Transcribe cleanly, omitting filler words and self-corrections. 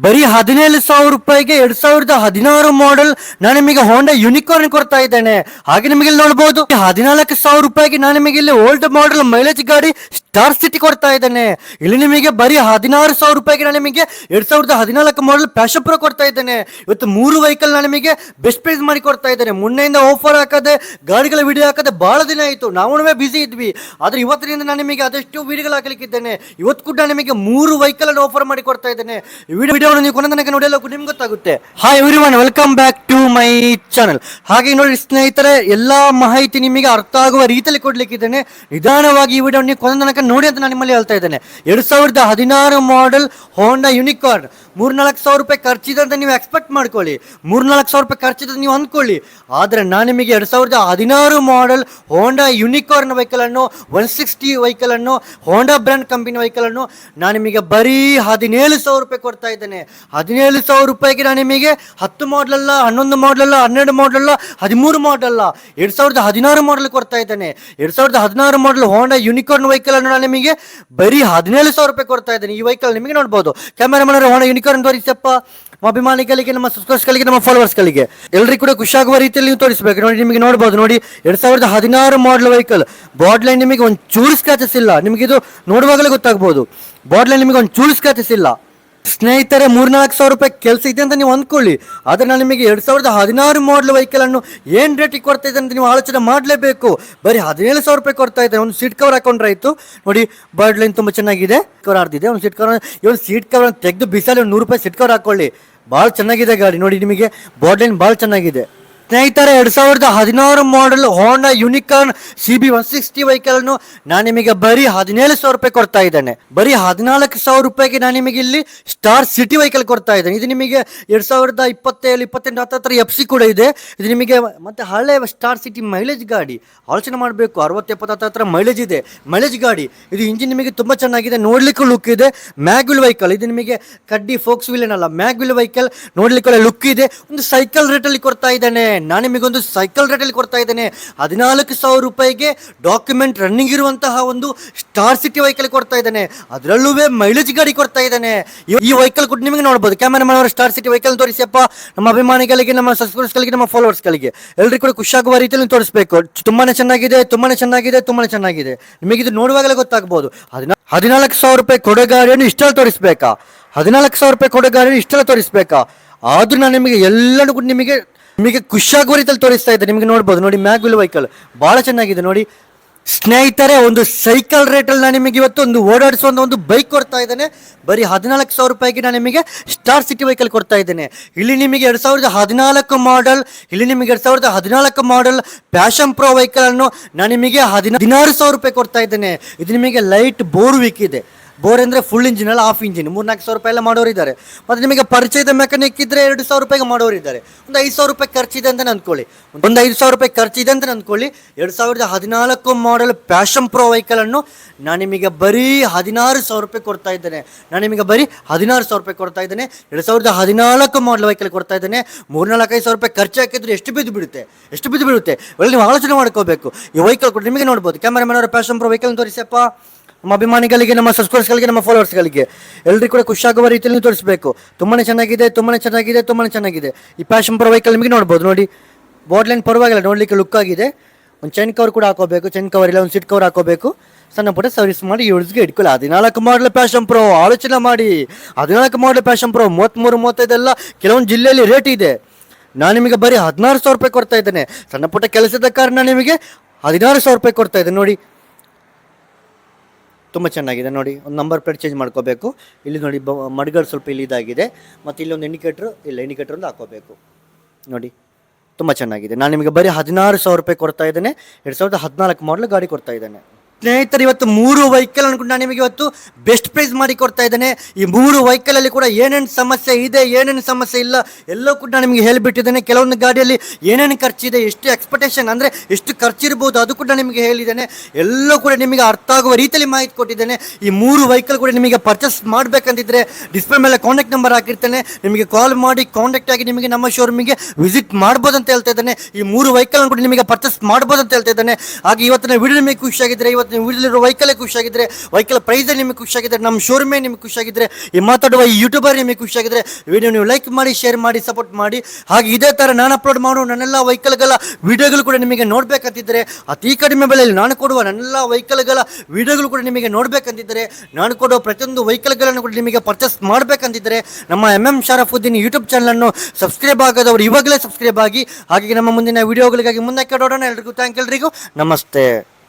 ಬರೀ 17,000 ರೂಪಾಯಿಗೆ 2016 ಮಾಡೆಲ್ ನಾನು ನಿಮಗೆ ಹೋಂಡಾ ಯೂನಿಕಾರ್ನ್ ಕೊಡ್ತಾ ಇದ್ದೇನೆ. ಹಾಗೆ ನಿಮಗೆ ಇಲ್ಲಿ ನೋಡಬಹುದು 14,000 ರೂಪಾಯಿಗೆ ನಾನು ನಿಮಗೆ ಇಲ್ಲಿ ಓಲ್ಡ್ ಮಾಡೆಲ್ ಮೈಲೇಜ್ ಗಾಡಿ ಸ್ಟಾರ್ ಸಿಟಿ ಕೊಡ್ತಾ ಇದ್ದೇನೆ. ಇಲ್ಲಿ ನಿಮಗೆ ಬರೀ 16,000 ರೂಪಾಯಿಗೆ ನಾನು ನಿಮಗೆ 2014 ಮಾಡೆಲ್ ಪ್ಯಾಷನ್ ಪ್ರೋ ಕೊಡ್ತಾ ಇದ್ದೇನೆ. ಇವತ್ತು 3 ವೆಹಿಕಲ್ ನಾನು ನಿಮಗೆ ಬೆಸ್ಟ್ ಪ್ರೈಸ್ ಮಾಡಿ ಕೊಡ್ತಾ ಇದ್ದೇನೆ. ಮೊನ್ನೆಯಿಂದ ಆಫರ್ ಹಾಕದೆ ಗಾಡಿಗಳ ವಿಡಿಯೋ ಹಾಕದೆ ಬಹಳ ದಿನ ಆಯಿತು, ನಾವು ಬಿಸಿ ಇದ್ವಿ. ಆದ್ರೆ ಇವತ್ತಿನಿಂದ ನಾನು ನಿಮಗೆ ಅದಷ್ಟು ವಿಡಿಯೋಗಳು ಹಾಕಲಿಕ್ಕಿದ್ದೇನೆ. ಇವತ್ತು ಕೂಡ ನಿಮಗೆ 3 ವೆಹಿಕಲ್ ಅನ್ನು ಆಫರ್ ಮಾಡಿ ಕೊಡ್ತಾ ಇದ್ದೇನೆ. ವಿಡಿಯೋ ನೀವು ಕೊನೆ ತನಕ ನೋಡಲು ನಿಮ್ಗೆ ಗೊತ್ತಾಗುತ್ತೆ. Hi everyone, welcome back to my channel. ಹಾಗೆ ನೋಡಿ ಸ್ನೇಹಿತರೆ, ಎಲ್ಲಾ ಮಾಹಿತಿ ನಿಮಗೆ ಅರ್ಥ ಆಗುವ ರೀತಿಯಲ್ಲಿ ಕೊಡ್ಲಿಕ್ಕಿದ್ದೇನೆ. ನಿಧಾನವಾಗಿ ಈ ವಿಡಿಯೋ ನೀವು ಕೊನೆ ತನಕ ನೋಡಿ ಅಂತ ನಾನು ನಿಮ್ಮಲ್ಲಿ ಹೇಳ್ತಾ ಇದ್ದೇನೆ. 2016 ಮಾಡೆಲ್ ಹೋಂಡಾ ಯೂನಿಕಾರ್ನ್ 3-4 ರೂಪಾಯಿ ಖರ್ಚಿದೆ ಅಂತ ನೀವು ಎಕ್ಸ್ಪೆಕ್ಟ್ ಮಾಡ್ಕೊಳ್ಳಿ, 3-4 ರೂಪಾಯಿ ಖರ್ಚಿದೆ ನೀವು ಅಂದ್ಕೊಳ್ಳಿ. ಆದರೆ ನಾನು ನಿಮಗೆ 2016 ಮಾಡೆಲ್ ಹೋಂಡಾ ಯೂನಿಕಾರ್ನ್ ವೆಹಿಕಲ್ ಅನ್ನು 160 ವೆಹಿಕಲ್ ಅನ್ನು ಹೋಂಡಾ ಬ್ರ್ಯಾಂಡ್ ಕಂಪನಿ ವೆಹಿಕಲ್ ಅನ್ನು ನಾನು ನಿಮಗೆ ಬರೀ 17,000 ರೂಪಾಯಿ ಕೊಡ್ತಾ ಇದ್ದೇನೆ. 17,000 ರೂಪಾಯಿಗೆ ನಾನು ನಿಮಗೆ 10 ಮಾಡಲ್ ಅಲ್ಲ, 11 ಮಾಡಲ್ ಅಲ್ಲ, 12 ಮಾಡಲ್ ಅಲ್ಲ, 13 ಮಾಡಲ್ ಅಲ್ಲ, 2016 ಮಾಡಲ್ ಕೊಡ್ತಾ ಇದ್ದೇನೆ. 2016 ಮಾಡಲ್ ಹೋಂಡಾ ಯೂನಿಕಾರ್ನ್ ವೆಹಿಕಲ್ ಅನ್ನು ನಾನು ನಿಮಗೆ ಬರೀ 17,000 ರೂಪಾಯಿ ಕೊಡ್ತಾ ಇದ್ದೇನೆ. ಈ ವೆಹಿಕಲ್ ನಿಮಗೆ ನೋಡಬಹುದು. ಕ್ಯಾಮೆರಾಮನ್ ಹೋಂಡಾ ಯೂನಿಕಾರ್ನ್ ತೋರಿಸಪ್ಪ. ನಮ್ಮ ಅಭಿಮಾನಿಗಳಿಗೆ, ನಮ್ಮ ಸಬ್ಸ್ಕ್ರೈಬರ್ಸ್ಗಳಿಗೆ, ನಮ್ಮ ಫಾಲೋವರ್ಸ್ಗಳಿಗೆ ಎಲ್ಲರಿಗೂ ಕೂಡ ಖುಷಿಯಾಗುವ ರೀತಿಯಲ್ಲಿ ನೀವು ತೋರಿಸಬೇಕು. ನೋಡಿ ನಿಮಗೆ ನೋಡಬಹುದು. ನೋಡಿ 2016 ಮಾಡಲ್ ವೆಹಿಕಲ್ ಬಾಡ್ ಲೈನ್ ನಿಮಗೆ ಒಂದು ಚೂರು ಸ್ಕ್ರಾಚಸ್ ಇಲ್ಲ. ನಿಮಗೆ ಇದು ನೋಡುವಾಗಲೇ ಗೊತ್ತಾಗಬಹುದು. ಬಾಡ್ ಲೈನ್ ನಿಮಗೆ ಒಂದು ಚೂರು ಸ್ಕ್ರಾಚಸ್ ಇಲ್ಲ. ಸ್ನೇಹಿತರೆ, 3-4 ರೂಪಾಯಿ ಕೆಲಸ ಇದೆ ಅಂತ ನೀವು ಅಂದ್ಕೊಳ್ಳಿ. ಆದರೆ ನಾನು ನಿಮಗೆ 2016 ಮಾಡಲ್ ವೆಹಿಕಲ್ ಅನ್ನು ಏನು ರೇಟಿಗೆ ಕೊಡ್ತಾ ಇದ್ದೇನೆ ಅಂತ ನೀವು ಆಲೋಚನೆ ಮಾಡಲೇಬೇಕು. ಬರೀ 17,000 ರೂಪಾಯಿ ಕೊಡ್ತಾ ಇದ್ದೇನೆ. ಒಂದು ಸೀಟ್ ಕವರ್ ಹಾಕೊಂಡ್ರೆ ಆಯಿತು. ನೋಡಿ ಬಾಡ್ ಲೈನ್ ತುಂಬ ಚೆನ್ನಾಗಿದೆ, ಕವರ್ ಆಡ್ತಿದೆ. ಒಂದು ಸೀಟ್ ಕವರ್, ಇವನು ಸೀಟ್ ಕವರ್ ತೆಗೆದು ಬಿಸಾಲಿ 100 ರೂಪಾಯಿ ಸೀಟ್ ಕವರ್ ಹಾಕೊಳ್ಳಿ. ಭಾಳ ಚೆನ್ನಾಗಿದೆ ಗಾಡಿ. ನೋಡಿ ನಿಮಗೆ ಬಾಡ್ ಲೈನ್ ಭಾಳ ಚೆನ್ನಾಗಿದೆ. ಸ್ನೇಹಿತರೆ, 2016 ಮಾಡೆಲ್ ಹೋಂಡಾ ಯೂನಿಕಾರ್ನ್ CB 160 ವೆಹಿಕಲ್ ಅನ್ನು ನಾನು ನಿಮಗೆ ಬರೀ 17,000 ರೂಪಾಯಿ ಕೊಡ್ತಾ ಇದ್ದೇನೆ. ಬರೀ 14,000 ರೂಪಾಯಿಗೆ ನಾನು ನಿಮಗೆ ಇಲ್ಲಿ ಸ್ಟಾರ್ ಸಿಟಿ ವೆಹಿಕಲ್ ಕೊಡ್ತಾ ಇದ್ದೇನೆ. ಇದು ನಿಮಗೆ 2027, 28 ಹತ್ತಿರ FC ಕೂಡ ಇದೆ. ಇದು ನಿಮಗೆ ಮತ್ತೆ ಹಳೆ ಸ್ಟಾರ್ ಸಿಟಿ ಮೈಲೇಜ್ ಗಾಡಿ. ಆಲೋಚನೆ ಮಾಡಬೇಕು, 60-70 ಹತ್ತಿರ ಮೈಲೇಜ್ ಇದೆ, ಮೈಲೇಜ್ ಗಾಡಿ. ಇದು ಇಂಜಿನ್ ನಿಮಗೆ ತುಂಬ ಚೆನ್ನಾಗಿದೆ, ನೋಡ್ಲಿಕ್ಕೂ ಲುಕ್ ಇದೆ. ಮ್ಯಾಗ್ವಿಲ್ ವೆಹಿಕಲ್ ಇದು ನಿಮಗೆ ಕಡ್ಡಿ ಫೋಕ್ಸ್ ವೀಲ್ ಏನಲ್ಲ, ಮ್ಯಾಗ್ವಿಲ್ ವೆಹಿಕಲ್ ನೋಡ್ಲಿಕ್ಕೆ ಲುಕ್ ಇದೆ. ಒಂದು ಸೈಕಲ್ ರೇಟಲ್ಲಿ ಕೊಡ್ತಾ ಇದ್ದೇನೆ. ನಾನು ನಿಮಗೊಂದು ಸೈಕಲ್ ರೇಟಲ್ಲಿ ಕೊಡ್ತಾ ಇದ್ದೇನೆ. 14,000 ರೂಪಾಯಿಗೆ ಡಾಕ್ಯುಮೆಂಟ್ ರನ್ನಿಂಗ್ ಇರುವಂತಹ ಒಂದು ಸ್ಟಾರ್ ಸಿಟಿ ವೆಹಿಕಲ್ ಕೊಡ್ತಾ ಇದ್ದೇನೆ. ಅದರಲ್ಲೂ ಮೈಲೇಜ್ ಗಾಡಿ ಕೊಡ್ತಾ ಇದ್ದೇನೆ. ಈ ವೆಹಿಕಲ್ ಕೂಡ ನಿಮಗೆ ನೋಡಬಹುದು. ಕ್ಯಾಮೆರಾ ಅವರ ಸ್ಟಾರ್ ಸಿಟಿ ವೆಹಿಕಲ್ ತೋರಿಸಪ್ಪ. ನಮ್ಮ ಅಭಿಮಾನಿಗಳಿಗೆ, ನಮ್ಮ ಸಬ್ಸ್ಕ್ರೈಬರ್ಸ್ಗಳಿಗೆ, ನಮ್ಮ ಫಾಲೋವರ್ಸ್ಗಳಿಗೆ ಎಲ್ಲರಿಗೂ ಕೂಡ ಖುಷಿಯಾಗುವ ರೀತಿಯಲ್ಲಿ ತೋರಿಸಬೇಕು. ತುಂಬಾನೇ ಚೆನ್ನಾಗಿದೆ, ತುಂಬಾನೇ ಚೆನ್ನಾಗಿದೆ, ತುಂಬಾನೇ ಚೆನ್ನಾಗಿದೆ. ನಿಮಗೆ ಇದು ನೋಡುವಾಗಲೇ ಗೊತ್ತಾಗಬಹುದು. 14,000 ರೂಪಾಯಿ ಕೊಡೋ ಗಾಡಿಯನ್ನು ಇಷ್ಟೆಲ್ಲ ತೋರಿಸ್ಬೇಕಾ? 14,000 ರೂಪಾಯಿ ಕೊಡೋ ಗಾಡಿಯನ್ನು ಇಷ್ಟೆಲ್ಲ ತೋರಿಸ್ಬೇಕಾ? ಆದ್ರೂ ನಾನು ನಿಮಗೆ ಎಲ್ಲರೂ ಕೂಡ ನಿಮಗೆ ಖುಷಿಯಾಗುವ ರೀತಿಯಲ್ಲಿ ತೋರಿಸ್ತಾ ಇದ್ದೆ. ನಿಮಗೆ ನೋಡ್ಬೋದು. ನೋಡಿ ಮ್ಯಾಗ್ವಿಲ್ ವೆಹಿಕಲ್ ಬಹಳ ಚೆನ್ನಾಗಿದೆ. ನೋಡಿ ಸ್ನೇಹಿತರೆ, ಒಂದು ಸೈಕಲ್ ರೇಟಲ್ಲಿ ನಾನು ನಿಮಗೆ ಇವತ್ತು ಒಂದು ಓಡಾಡಿಸುವ ಒಂದು ಬೈಕ್ ಕೊಡ್ತಾ ಇದ್ದೇನೆ. ಬರೀ 14,000 ರೂಪಾಯಿಗೆ ನಾನು ನಿಮಗೆ ಸ್ಟಾರ್ ಸಿಟಿ ವೆಹಿಕಲ್ ಕೊಡ್ತಾ ಇದ್ದೇನೆ. ಇಲ್ಲಿ ನಿಮಗೆ 2014 ಮಾಡೆಲ್, ಇಲ್ಲಿ ನಿಮಗೆ 2014 ಮಾಡೆಲ್ ಪ್ಯಾಷನ್ ಪ್ರೋ ವೆಹಿಕಲ್ ಅನ್ನು ನಾನು ನಿಮಗೆ 16,000 ರೂಪಾಯಿ ಕೊಡ್ತಾ ಇದ್ದೇನೆ. ಇದು ನಿಮಗೆ ಲೈಟ್ ಬೋರ್ ವೀಕ್ ಇದೆ. ಬೋರ್ ಅಂದರೆ ಫುಲ್ ಇಂಜಿನ್ ಅಲ್ಲ, ಹಾಫ್ ಇಂಜಿನ್. 3-4 ರೂಪಾಯಿ ಎಲ್ಲ ಮಾಡೋರಿದ್ದಾರೆ. ಮತ್ತು ನಿಮಗೆ ಪರಿಚಯದ ಮೆಕ್ಯಾನಿಕ್ ಇದ್ದರೆ 2,000 ರೂಪಾಯಿಗೆ ಮಾಡೋರಿದ್ದಾರೆ. ಒಂದು 5,000 ರೂಪಾಯಿ ಖರ್ಚಿದೆ ಅಂತ ಅಂದ್ಕೊಳ್ಳಿ. ಒಂದು 5,000 ರೂಪಾಯಿ ಖರ್ಚಿದೆ ಅಂತ ಅಂದ್ಕೊಳ್ಳಿ. 2014 ಮಾಡೆಲ್ ಪ್ಯಾಷನ್ ಪ್ರೋ ವೆಹಿಕಲ್ ಅನ್ನು ನಾನು ನಿಮಗೆ ಬರೀ 16,000 ರೂಪಾಯಿ ಕೊಡ್ತಾ ಇದ್ದೇನೆ. ನಾನು ನಿಮಗೆ ಬರೀ 16,000 ರೂಪಾಯಿ ಕೊಡ್ತಾ ಇದ್ದೇನೆ. 2014 ಮಾಡೆಲ್ ವೆಹಿಕಲ್ ಕೊಡ್ತಾ ಇದ್ದೇನೆ. 3-4,500 ರೂಪಾಯಿ ಖರ್ಚು ಹಾಕಿದ್ರೆ ಎಷ್ಟು ಬಿದ್ದು ಬಿಡುತ್ತೆ ಒಳ್ಳೆ ನೀವು ಆಲೋಚನೆ ಮಾಡ್ಕೋಬೇಕು. ಈ ವೆಹಿಕಲ್ ಕೂಡ ನಿಮಗೆ ನೋಡ್ಬೋದು. ಕ್ಯಾಮೆರಾಮನ್ ಅವರ ಪ್ಯಾಷನ್ ಪ್ರೋ ವೆಹಿಕಲ್ ತೋರಿಸಪ್ಪ. ನಮ್ಮ ಅಭಿಮಾನಿಗಳಿಗೆ, ನಮ್ಮ ಸಬ್ಸ್ಕ್ರೈಬರ್ಸ್ಗಳಿಗೆ, ನಮ್ಮ ಫಾಲೋವರ್ಸ್ಗಳಿಗೆ ಎಲ್ಲರಿಗೂ ಕೂಡ ಖುಷಿಯಾಗುವ ರೀತಿಯಲ್ಲಿ ನೀವು ತೋರಿಸಬೇಕು. ತುಂಬಾನೇ ಚೆನ್ನಾಗಿದೆ, ತುಂಬಾನೇ ಚೆನ್ನಾಗಿದೆ, ತುಂಬಾನೇ ಚೆನ್ನಾಗಿದೆ. ಈ ಪ್ಯಾಷನ್ ಪ್ರೋ ವೆಹಿಕಲ್ ನಿಮಗೆ ನೋಡ್ಬೋದು. ನೋಡಿ ಬಾಡ್ ಲೈನ್ ಪರವಾಗಿಲ್ಲ, ನೋಡ್ಲಿಕ್ಕೆ ಲುಕ್ ಆಗಿದೆ. ಒಂದು ಚೈನ್ ಕವರ್ ಕೂಡ ಹಾಕೋಬೇಕು. ಚೈನ್ ಕವರ್ ಇಲ್ಲ, ಒಂದು ಸೀಟ್ ಕವರ್ ಹಾಕೋಬೇಕು. ಸಣ್ಣ ಪುಟ್ಟ ಸರ್ವಿಸ್ ಮಾಡಿ ಯೂಸ್ಗೆ ಇಟ್ಕೊಳ್ಳಿ. 14 ಮಾಡಲ್ ಪ್ಯಾಷನ್ ಪ್ರೋ ಆಲೋಚನೆ ಮಾಡಿ. 14 ಮಾಡಲ್ ಪ್ಯಾಷನ್ ಪ್ರೋ 33-35 ಎಲ್ಲ ಕೆಲವೊಂದು ಜಿಲ್ಲೆಯಲ್ಲಿ ರೇಟ್ ಇದೆ. ನಾನು ನಿಮಗೆ ಬರೀ 16,000 ರೂಪಾಯಿ ಕೊಡ್ತಾ ಇದ್ದೇನೆ. ಸಣ್ಣ ಪುಟ್ಟ ಕೆಲಸದ ಕಾರಣ ನಿಮಗೆ 16,000 ರೂಪಾಯಿ ಕೊಡ್ತಾ ಇದ್ದೇನೆ. ನೋಡಿ ತುಂಬ ಚೆನ್ನಾಗಿದೆ. ನೋಡಿ ಒಂದು ನಂಬರ್ ಪ್ಲೇಟ್ ಚೇಂಜ್ ಮಾಡ್ಕೋಬೇಕು. ಇಲ್ಲಿ ನೋಡಿ ಮಡ್ಗಳು ಸ್ವಲ್ಪ ಇಲ್ಲಿ ಇದಾಗಿದೆ. ಮತ್ತು ಇಲ್ಲಿ ಒಂದು ಇಂಡಿಕೇಟರ್ ಒಂದು ಹಾಕೋಬೇಕು. ನೋಡಿ ತುಂಬ ಚೆನ್ನಾಗಿದೆ. ನಾನು ನಿಮಗೆ ಬರೀ 16,000 ರೂಪಾಯಿ ಕೊಡ್ತಾ ಇದ್ದೇನೆ. 2014 ಮಾಡಲ್ ಗಾಡಿ ಕೊಡ್ತಾ ಇದ್ದೇನೆ. ಸ್ನೇಹಿತರೆ, ಇವತ್ತು 3 ವೆಹಿಕಲ್ ಅನ್ನು ನಾನು ನಿಮಗೆ ಇವತ್ತು ಬೆಸ್ಟ್ ಪ್ರೈಸ್ ಮಾಡಿ ಕೊಡ್ತಾ ಇದ್ದೇನೆ. ಈ 3 ವೆಹಿಕಲ್ ಅಲ್ಲಿ ಕೂಡ ಏನೇನು ಸಮಸ್ಯೆ ಇದೆ, ಏನೇನು ಸಮಸ್ಯೆ ಇಲ್ಲ ಎಲ್ಲವೂ ಕೂಡ ನಾನು ನಿಮಗೆ ಹೇಳಿಬಿಟ್ಟಿದ್ದೇನೆ. ಕೆಲವೊಂದು ಗಾಡಿಯಲ್ಲಿ ಏನೇನು ಖರ್ಚಿದೆ, ಎಷ್ಟು ಎಕ್ಸ್ಪೆಕ್ಟೇಷನ್ ಅಂದರೆ ಎಷ್ಟು ಖರ್ಚಿರ್ಬೋದು ಅದು ಕೂಡ ನಿಮಗೆ ಹೇಳಿದ್ದೇನೆ. ಎಲ್ಲವೂ ಕೂಡ ನಿಮಗೆ ಅರ್ಥ ಆಗುವ ರೀತಿಯಲ್ಲಿ ಮಾಹಿತಿ ಕೊಟ್ಟಿದ್ದೇನೆ. ಈ 3 ವೆಹಿಕಲ್ ಕೂಡ ನಿಮಗೆ ಪರ್ಚೇಸ್ ಮಾಡಬೇಕಂತಿದ್ರೆ ಡಿಸ್ಪ್ಲೇ ಮೇಲೆ ಕಾಂಟ್ಯಾಕ್ಟ್ ನಂಬರ್ ಹಾಕಿರ್ತೇನೆ. ನಿಮಗೆ ಕಾಲ್ ಮಾಡಿ ಕಾಂಟ್ಯಾಕ್ಟ್ ಆಗಿ ನಿಮಗೆ ನಮ್ಮ ಶೋರೂಮಿಗೆ ವಿಸಿಟ್ ಮಾಡ್ಬೋದು ಅಂತ ಹೇಳ್ತಾ ಇದ್ದೇನೆ. ಈ 3 ವೆಹಿಕಲ್ ಕೂಡ ನಿಮಗೆ ಪರ್ಚೇಸ್ ಮಾಡ್ಬೋದು ಅಂತ ಹೇಳ್ತಾ ಇದ್ದೇನೆ. ಹಾಗೆ ಇವತ್ತಿನ ವಿಡಿಯೋ ನಿಮಗೆ ಖುಷಿಯಾಗಿದ್ದರೆ ಇವತ್ತು ಮಾಡ್ತೀನಿ. ವಿಡಿಯೋಲಿರೋ ವೆಹಿಕಲ್ ಖುಷಿಯಾಗಿದ್ರೆ, ವೆಹಿಕಲ್ ಪ್ರೈಸ್ ನಿಮಗೆ ಖುಷಿಯಾಗಿದ್ರೆ, ನಮ್ಮ ಶೋರೂಮೇ ನಿಮಗೆ ಖುಷಿಯಾಗಿದ್ರೆ, ಈ ಮಾತಾಡುವ ಈ ಯೂಟ್ಯೂಬರ್ ನಿಮಗೆ ಖುಷಿಯಾಗಿದ್ರೆ ವಿಡಿಯೋ ನೀವು ಲೈಕ್ ಮಾಡಿ, ಶೇರ್ ಮಾಡಿ, ಸಪೋರ್ಟ್ ಮಾಡಿ. ಹಾಗೆ ಇದೇ ಥರ ನಾನು ಅಪ್ಲೋಡ್ ಮಾಡೋ ನನ್ನೆಲ್ಲ ವೆಹಿಕಲ್ಗಳ ವಿಡಿಯೋಗಳು ಕೂಡ ನಿಮಗೆ ನೋಡಬೇಕಂತಿದ್ದರೆ, ಅತಿ ಕಡಿಮೆ ಬೆಲೆಯಲ್ಲಿ ನಾನು ಕೊಡುವ ನನ್ನೆಲ್ಲ ವೆಹಿಕಲ್ಗಳ ವಿಡಿಯೋಗಳು ಕೂಡ ನಿಮಗೆ ನೋಡಬೇಕಂತಿದ್ದರೆ, ನಾನು ಕೊಡುವ ಪ್ರತಿಯೊಂದು ವೆಹಿಕಲ್ಗಳನ್ನು ಕೂಡ ನಿಮಗೆ ಪರ್ಚೇಸ್ ಮಾಡಬೇಕಂತಿದ್ದರೆ, ನಮ್ಮ MM ಶರಫುದ್ದೀನ್ ಯೂಟ್ಯೂಬ್ ಚಾನಲನ್ನು ಸಬ್ಸ್ಕ್ರೈಬ್ ಆಗೋದವರು ಇವಾಗಲೇ ಸಬ್ಸ್ಕ್ರೈಬ್ ಆಗಿ. ಹಾಗೆ ನಮ್ಮ ಮುಂದಿನ ವಿಡಿಯೋಗಳಿಗಾಗಿ ಮುಂದಕ್ಕೆ ನೋಡೋಣ. ಎಲ್ರಿಗೂ ಥ್ಯಾಂಕ್, ಎಲ್ರಿಗೂ ನಮಸ್ತೆ.